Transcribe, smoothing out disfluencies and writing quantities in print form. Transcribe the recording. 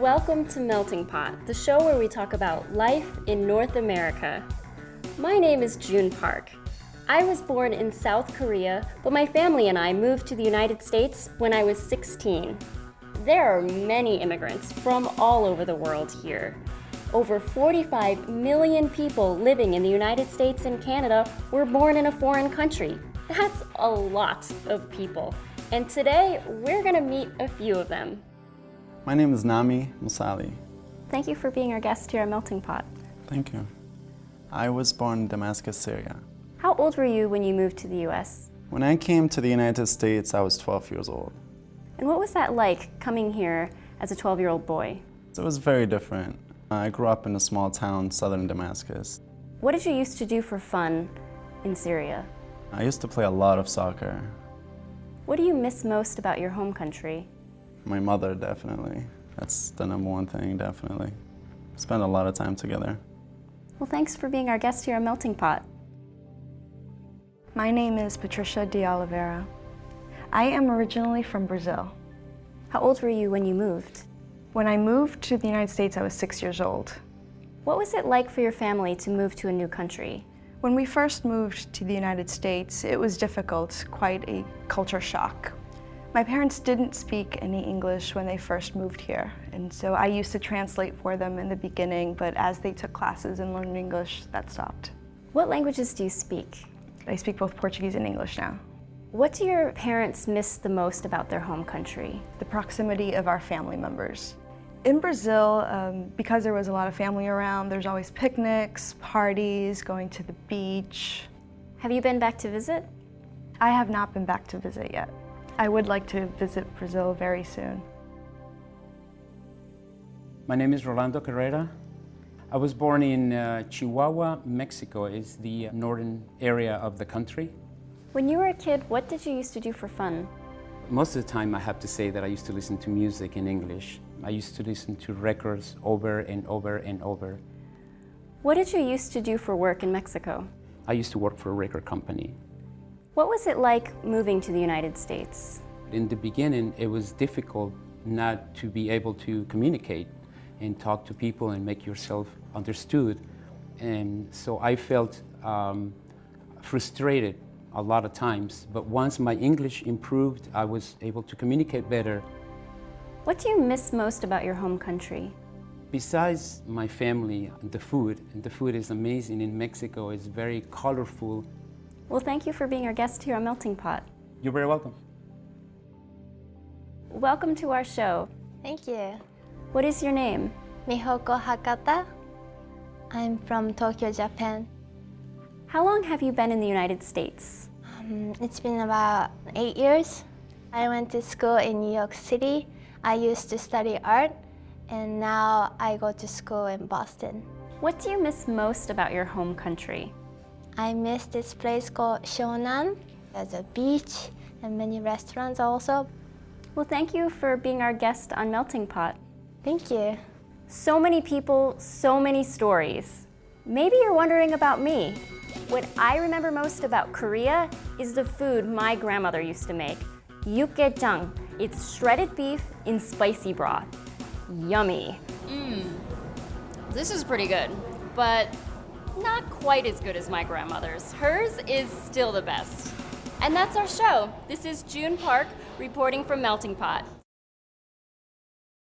Welcome to Melting Pot, the show where we talk about life in North America. My name is June Park. I was born in South Korea, but my family and I moved to the United States when I was 16. There are many immigrants from all over the world here. Over 45 million people living in the United States and Canada were born in a foreign country. That's a lot of people. And today, we're gonna meet a few of them. My name is Nami Musali. Thank you for being our guest here at Melting Pot. Thank you. I was born in Damascus, Syria. How old were you when you moved to the US? When I came to the United States, I was 12 years old. And what was that like coming here as a 12-year-old boy? So it was very different. I grew up in a small town, southern Damascus. What did you used to do for fun in Syria? I used to play a lot of soccer. What do you miss most about your home country? My mother, definitely. That's the number one thing, definitely. Spent a lot of time together. Well, thanks for being our guest here at Melting Pot. My name is Patricia de Oliveira. I am originally from Brazil. How old were you when you moved? When I moved to the United States, I was 6 years old. What was it like for your family to move to a new country? When we first moved to the United States, it was difficult, quite a culture shock. My parents didn't speak any English when they first moved here, and so I used to translate for them in the beginning, but as they took classes and learned English, that stopped. What languages do you speak? I speak both Portuguese and English now. What do your parents miss the most about their home country? The proximity of our family members. In Brazil, because there was a lot of family around, there's always picnics, parties, going to the beach. Have you been back to visit? I have not been back to visit yet. I would like to visit Brazil very soon. My name is Rolando Carrera. I was born in Chihuahua, Mexico. It's the northern area of the country. When you were a kid, what did you used to do for fun? Most of the time I have to say that I used to listen to music in English. I used to listen to records over and over and over. What did you used to do for work in Mexico? I used to work for a record company. What was it like moving to the United States? In the beginning, it was difficult not to be able to communicate and talk to people and make yourself understood. And so I felt frustrated a lot of times. But once my English improved, I was able to communicate better. What do you miss most about your home country? Besides my family, the food is amazing in Mexico. It's very colorful. Well, thank you for being our guest here on Melting Pot. You're very welcome. Welcome to our show. Thank you. What is your name? Mihoko Hakata. I'm from Tokyo, Japan. How long have you been in the United States? It's been about 8 years. I went to school in New York City. I used to study art, and now I go to school in Boston. What do you miss most about your home country? I miss this place called Shonan. There's a beach and many restaurants also. Well, thank you for being our guest on Melting Pot. Thank you. So many people, so many stories. Maybe you're wondering about me. What I remember most about Korea is the food my grandmother used to make. Yukgaejang. It's shredded beef in spicy broth. Yummy. This is pretty good, but not quite as good as my grandmother's. Hers is still the best. And that's our show. This is June Park reporting from Melting Pot.